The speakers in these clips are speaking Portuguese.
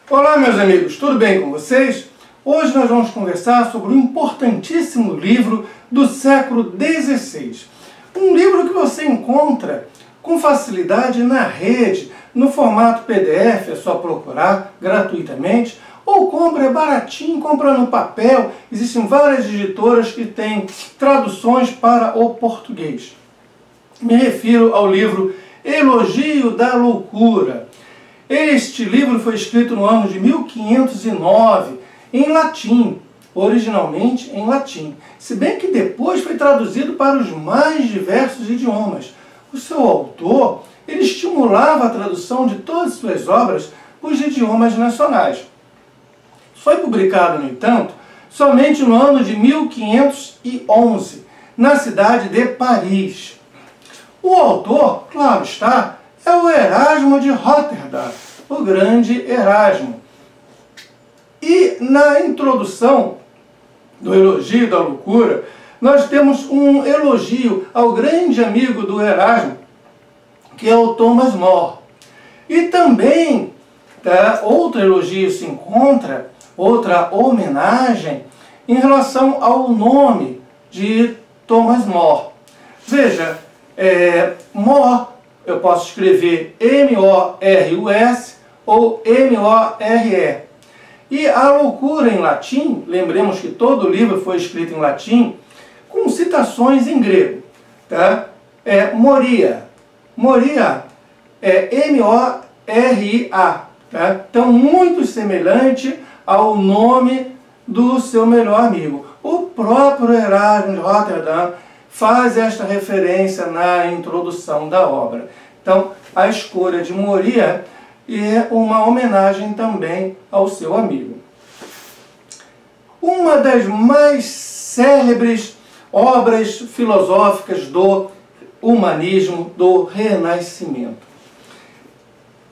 Olá, meus amigos, tudo bem com vocês? Hoje nós vamos conversar sobre um importantíssimo livro do século XVI. Um livro que você encontra com facilidade na rede, no formato PDF, é só procurar gratuitamente, ou compra, é baratinho, compra no papel. Existem várias editoras que têm traduções para o português. Me refiro ao livro Elogio da Loucura. Este livro foi escrito no ano de 1509, em latim, originalmente em latim, se bem que depois foi traduzido para os mais diversos idiomas. O seu autor, ele estimulava a tradução de todas as suas obras para os idiomas nacionais. Foi publicado, no entanto, somente no ano de 1511, na cidade de Paris. O autor, claro está, é o Erasmo de Roterdã, o grande Erasmo. E na introdução do Elogio da Loucura, nós temos um elogio ao grande amigo do Erasmo, que é o Thomas More. E também, outro elogio se encontra, outra homenagem, em relação ao nome de Thomas More. Veja, More, eu posso escrever M-O-R-U-S ou M-O-R-E. E a loucura em latim, lembremos que todo o livro foi escrito em latim, com citações em grego. Tá? Moria. Moria é M-O-R-I-A. Tá? Então, muito semelhante ao nome do seu melhor amigo. O próprio Erasmo de Roterdã faz esta referência na introdução da obra. Então, a escolha de Moria é uma homenagem também ao seu amigo. Uma das mais célebres obras filosóficas do humanismo, do Renascimento.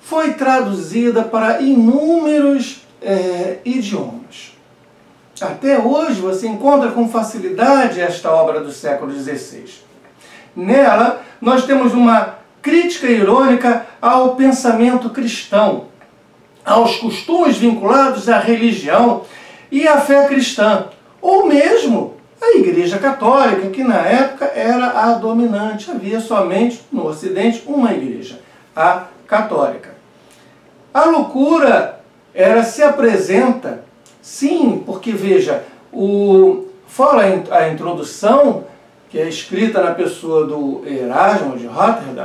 Foi traduzida para inúmeros idiomas. Até hoje você encontra com facilidade esta obra do século XVI. Nela nós temos uma crítica irônica ao pensamento cristão, aos costumes vinculados à religião e à fé cristã, ou mesmo à Igreja Católica, que na época era a dominante. Havia somente no Ocidente uma igreja, a católica. A loucura, ela se apresenta, sim, porque veja, fala a introdução, que é escrita na pessoa do Erasmo de Roterdã.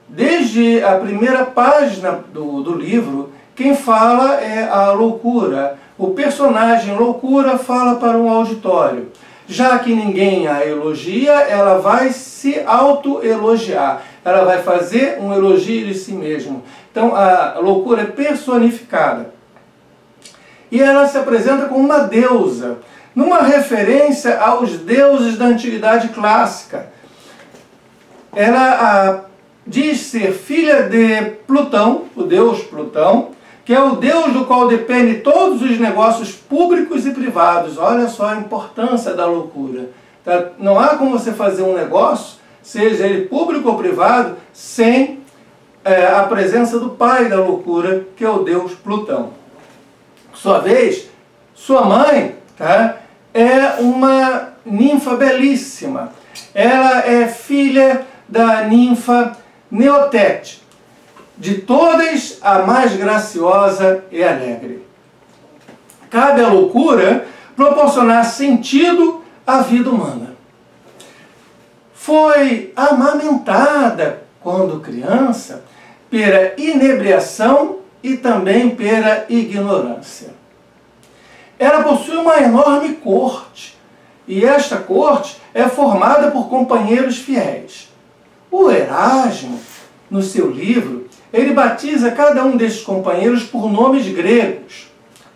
Desde a primeira página do livro, quem fala é a loucura. O personagem loucura fala para um auditório. Já que ninguém a elogia, ela vai se autoelogiar. Ela vai fazer um elogio de si mesma. Então a loucura é personificada. E ela se apresenta como uma deusa, numa referência aos deuses da antiguidade clássica. Ela diz ser filha de Plutão, o deus Plutão, que é o deus do qual depende todos os negócios públicos e privados. Olha só a importância da loucura. Tá? Não há como você fazer um negócio, seja ele público ou privado, sem a presença do pai da loucura, que é o deus Plutão. Por sua vez, sua mãe, tá, é uma ninfa belíssima. Ela é filha da ninfa Neotete. De todas, a mais graciosa e alegre. Cabe à loucura proporcionar sentido à vida humana. Foi amamentada, quando criança, pela inebriação e também pela ignorância. Ela possui uma enorme corte, e esta corte é formada por companheiros fiéis. O Erasmo, no seu livro, ele batiza cada um desses companheiros por nomes gregos,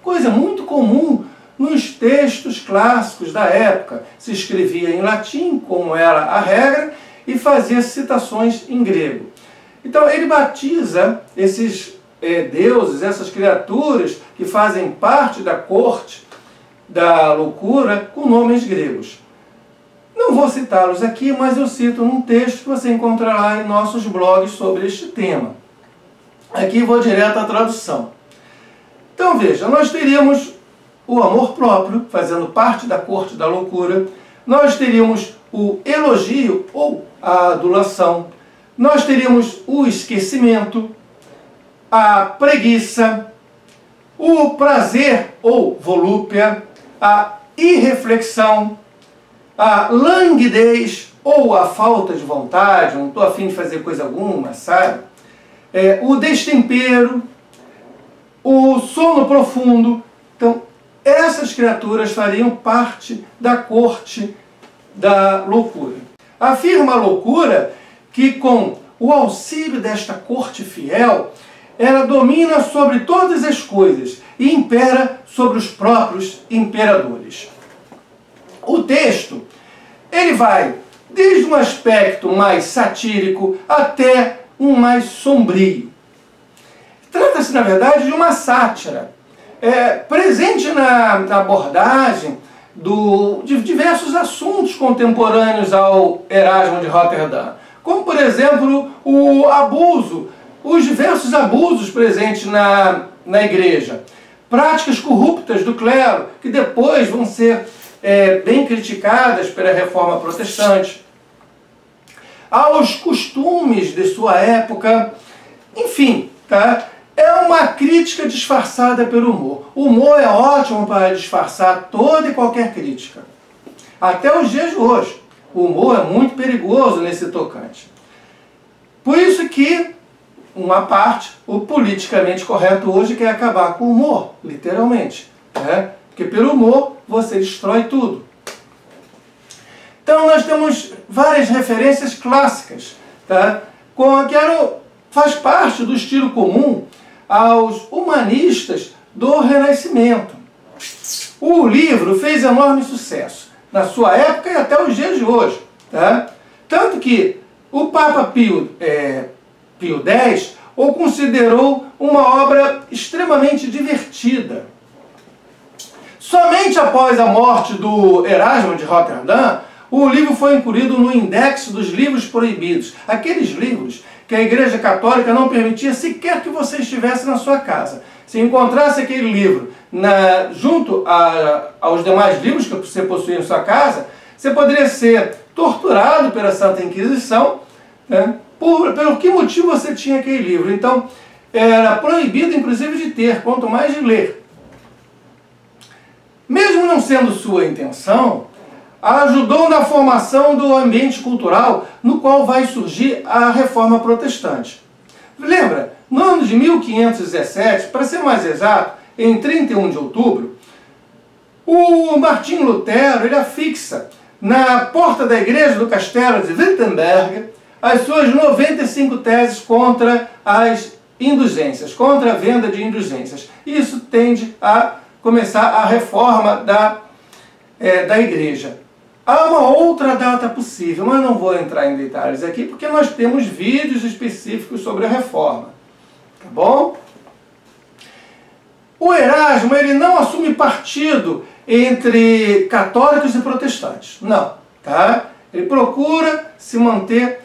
coisa muito comum nos textos clássicos da época. Se escrevia em latim, como era a regra, e fazia citações em grego. Então ele batiza esses deuses, essas criaturas que fazem parte da corte da loucura, com nomes gregos. Não vou citá-los aqui, mas eu cito num texto que você encontrará em nossos blogs sobre este tema. Aqui vou direto à tradução. Então veja, nós teríamos o amor próprio, fazendo parte da corte da loucura, nós teríamos o elogio ou a adulação, nós teríamos o esquecimento, a preguiça, o prazer ou volúpia, a irreflexão, a languidez ou a falta de vontade, não estou a fim de fazer coisa alguma, sabe? O destempero, o sono profundo. Então, essas criaturas fariam parte da corte da loucura. Afirma a loucura que com o auxílio desta corte fiel, ela domina sobre todas as coisas e impera sobre os próprios imperadores. O texto, ele vai desde um aspecto mais satírico até um mais sombrio. Trata-se, na verdade, de uma sátira, presente na abordagem de diversos assuntos contemporâneos ao Erasmo de Roterdã, como, por exemplo, o abuso, os diversos abusos presentes na igreja, práticas corruptas do clero, que depois vão ser bem criticadas pela Reforma Protestante, aos costumes de sua época, enfim, tá? É uma crítica disfarçada pelo humor. O humor é ótimo para disfarçar toda e qualquer crítica. Até os dias de hoje. O humor é muito perigoso nesse tocante. Por isso que, uma parte, o politicamente correto hoje quer acabar com o humor, literalmente. Né? Porque pelo humor você destrói tudo. Então nós temos várias referências clássicas, tá? Faz parte do estilo comum aos humanistas do Renascimento. O livro fez enorme sucesso na sua época e até os dias de hoje. Tá? Tanto que o Papa Pio X o considerou uma obra extremamente divertida. Somente após a morte do Erasmo de Roterdã, o livro foi incluído no Indexo dos Livros Proibidos. Aqueles livros que a Igreja Católica não permitia sequer que você estivesse na sua casa. Se encontrasse aquele livro junto aos demais livros que você possuía em sua casa, você poderia ser torturado pela Santa Inquisição, né, pelo que motivo você tinha aquele livro. Então, era proibido inclusive de ter, quanto mais de ler. Mesmo não sendo sua intenção, ajudou na formação do ambiente cultural no qual vai surgir a Reforma Protestante. Lembra, no ano de 1517, para ser mais exato, em 31 de outubro, o Martinho Lutero ele afixa na porta da igreja do castelo de Wittenberg as suas 95 teses contra as indulgências, contra a venda de indulgências. Isso tende a começar a reforma da igreja. Há uma outra data possível, mas não vou entrar em detalhes aqui, porque nós temos vídeos específicos sobre a reforma. Tá bom? O Erasmo ele não assume partido entre católicos e protestantes. Não. Tá? Ele procura se manter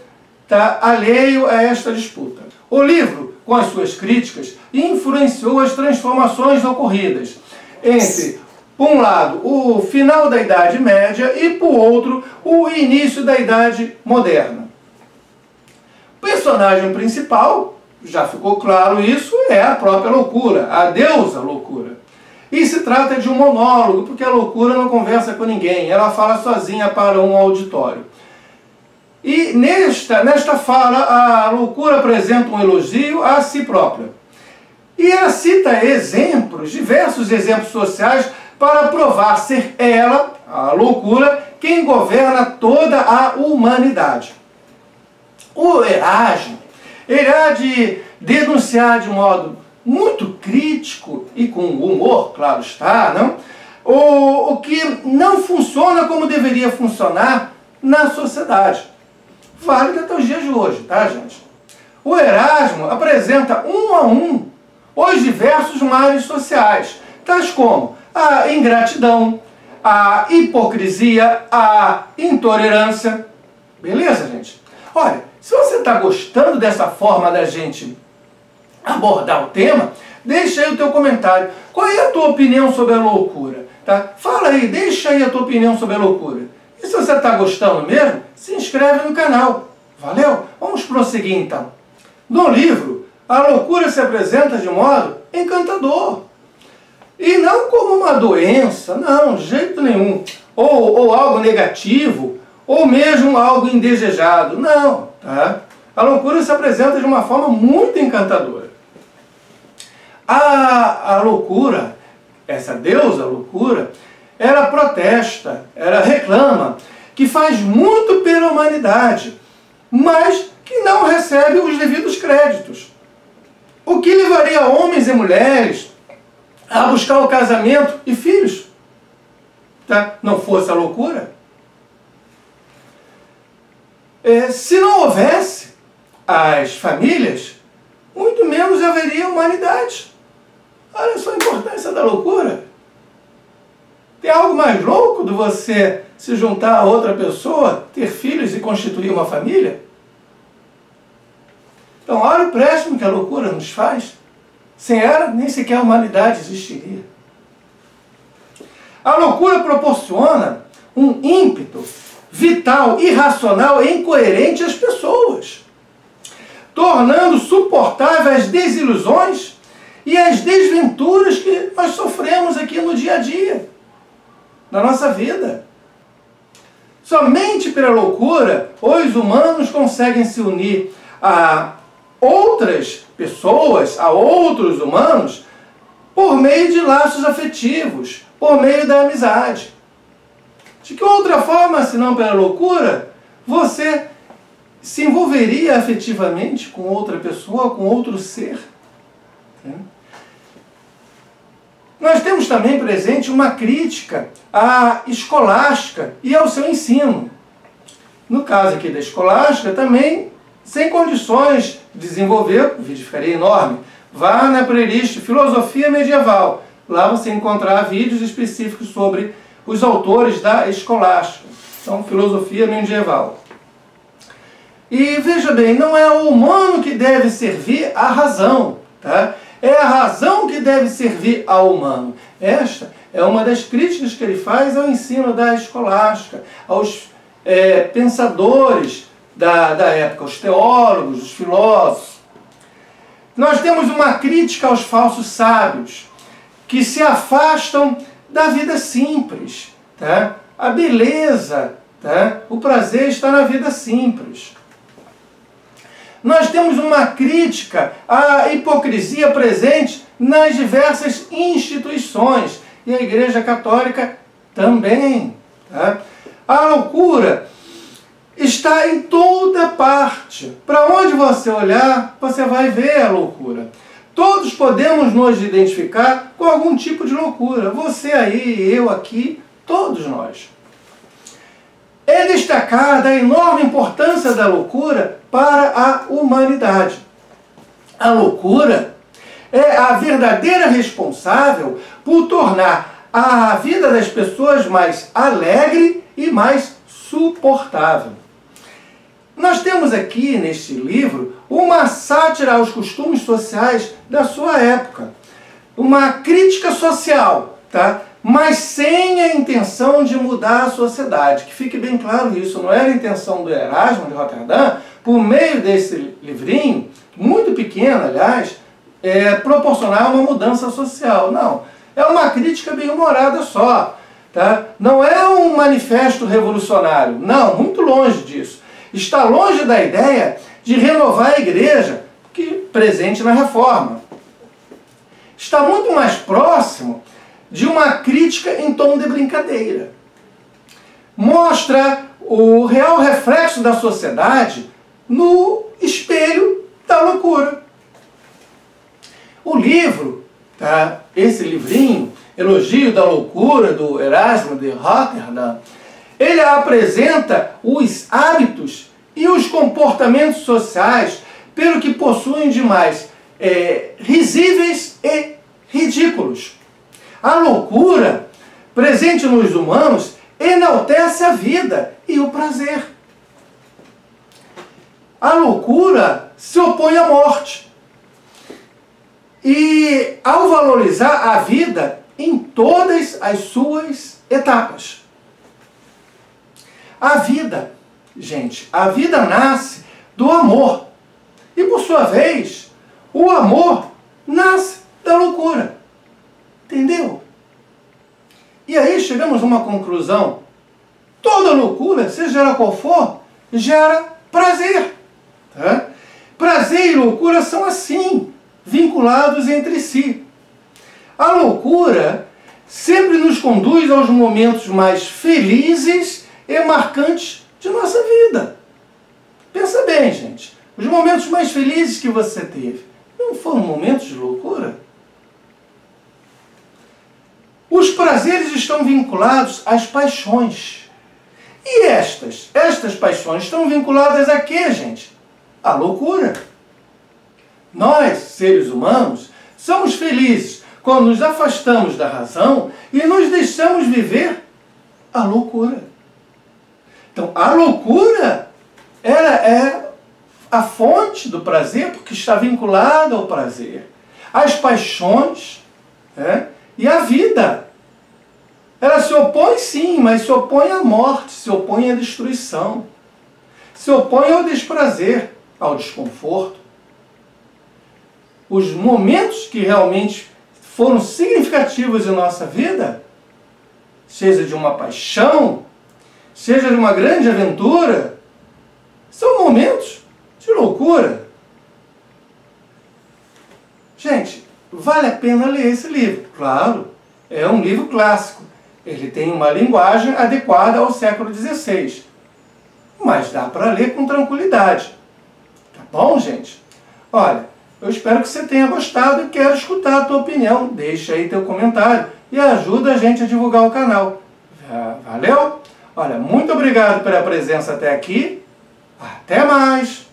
alheio a esta disputa. O livro, com as suas críticas, influenciou as transformações ocorridas entre, por um lado, o final da Idade Média e, por outro, o início da Idade Moderna. O personagem principal, já ficou claro isso, é a própria loucura, a deusa loucura. E se trata de um monólogo, porque a loucura não conversa com ninguém, ela fala sozinha para um auditório. E nesta fala, a loucura apresenta um elogio a si própria. E ela cita exemplos, diversos exemplos sociais, para provar ser ela, a loucura, quem governa toda a humanidade. O Erasmo, ele há de denunciar de modo muito crítico e com humor, claro está, não? O que não funciona como deveria funcionar na sociedade. Válido até os dias de hoje, tá, gente? O Erasmo apresenta um a um os diversos males sociais, tais como a ingratidão, a hipocrisia, a intolerância. Beleza, gente? Olha, se você está gostando dessa forma da gente abordar o tema, Deixa aí o teu comentário. Qual é a tua opinião sobre a loucura? Tá? Fala aí, deixa aí a tua opinião sobre a loucura. E se você está gostando mesmo, se inscreve no canal. Valeu? Vamos prosseguir então. No livro, a loucura se apresenta de modo encantador. E não como uma doença, não, de jeito nenhum. Ou algo negativo, ou mesmo algo indesejado. Não, tá? A loucura se apresenta de uma forma muito encantadora. A loucura, essa deusa loucura, ela protesta, ela reclama, que faz muito pela humanidade, mas que não recebe os devidos créditos. O que levaria homens e mulheres a buscar o casamento e filhos? Tá? Não fosse a loucura? Se não houvesse as famílias, muito menos haveria humanidade. Olha só a importância da loucura. Tem algo mais louco do você se juntar a outra pessoa, ter filhos e constituir uma família? Então, olha o empréstimo que a loucura nos faz. Sem ela, nem sequer a humanidade existiria. A loucura proporciona um ímpeto vital, irracional e incoerente às pessoas, tornando suportáveis as desilusões e as desventuras que nós sofremos aqui no dia a dia, na nossa vida. Somente pela loucura, os humanos conseguem se unir a outras pessoas, a outros humanos, por meio de laços afetivos, por meio da amizade. De que outra forma, senão pela loucura, você se envolveria afetivamente com outra pessoa, com outro ser? Nós temos também presente uma crítica à escolástica e ao seu ensino. No caso aqui da escolástica, também sem condições de desenvolver, o vídeo ficaria enorme, vá na playlist Filosofia Medieval. Lá você encontrará vídeos específicos sobre os autores da escolástica. Então, Filosofia Medieval. E veja bem, não é o humano que deve servir à razão, tá? É a razão que deve servir ao humano. Esta é uma das críticas que ele faz ao ensino da escolástica, aos pensadores da época, os teólogos, os filósofos. Nós temos uma crítica aos falsos sábios, que se afastam da vida simples. Tá? A beleza, tá? O prazer está na vida simples. Nós temos uma crítica à hipocrisia presente nas diversas instituições, e a Igreja Católica também. Tá? A loucura está em toda parte. Para onde você olhar, você vai ver a loucura. Todos podemos nos identificar com algum tipo de loucura. Você aí, eu aqui, todos nós. É destacada a enorme importância da loucura para a humanidade. A loucura é a verdadeira responsável por tornar a vida das pessoas mais alegre e mais suportável. Nós temos aqui, neste livro, uma sátira aos costumes sociais da sua época. Uma crítica social, tá? Mas sem a intenção de mudar a sociedade. Que fique bem claro isso, não era a intenção do Erasmo de Roterdã, por meio desse livrinho, muito pequeno, aliás, proporcionar uma mudança social. Não, é uma crítica bem-humorada só. Tá? Não é um manifesto revolucionário, não, muito longe disso. Está longe da ideia de renovar a igreja, que presente na reforma. Está muito mais próximo de uma crítica em tom de brincadeira. Mostra o real reflexo da sociedade no espelho da loucura. O livro, tá? Esse livrinho, Elogio da Loucura, do Erasmo de Roterdã, ele apresenta os hábitos e os comportamentos sociais pelo que possuem de mais risíveis e ridículos. A loucura, presente nos humanos, enaltece a vida e o prazer. A loucura se opõe à morte. e ao valorizar a vida em todas as suas etapas. A vida, gente, a vida nasce do amor. E por sua vez, o amor nasce da loucura. Entendeu? E aí chegamos a uma conclusão. Toda loucura, seja ela qual for, gera prazer. Tá? Prazer e loucura são assim, vinculados entre si. A loucura sempre nos conduz aos momentos mais felizes e marcantes de nossa vida. Pensa bem, gente. Os momentos mais felizes que você teve não foram momentos de loucura? Os prazeres estão vinculados às paixões. E estas paixões estão vinculadas a quê, gente? À loucura. Nós, seres humanos, somos felizes quando nos afastamos da razão e nos deixamos viver a loucura. Então, a loucura, ela é a fonte do prazer, porque está vinculada ao prazer. As paixões, e a vida. Ela se opõe sim, mas se opõe à morte, se opõe à destruição. Se opõe ao desprazer, ao desconforto. Os momentos que realmente foram significativos em nossa vida, seja de uma paixão, seja de uma grande aventura, são momentos de loucura. Gente, vale a pena ler esse livro. Claro, é um livro clássico. Ele tem uma linguagem adequada ao século XVI. Mas dá para ler com tranquilidade. Tá bom, gente? Olha, eu espero que você tenha gostado e quero escutar a tua opinião. Deixa aí teu comentário e ajuda a gente a divulgar o canal. Valeu? Olha, muito obrigado pela presença até aqui. Até mais!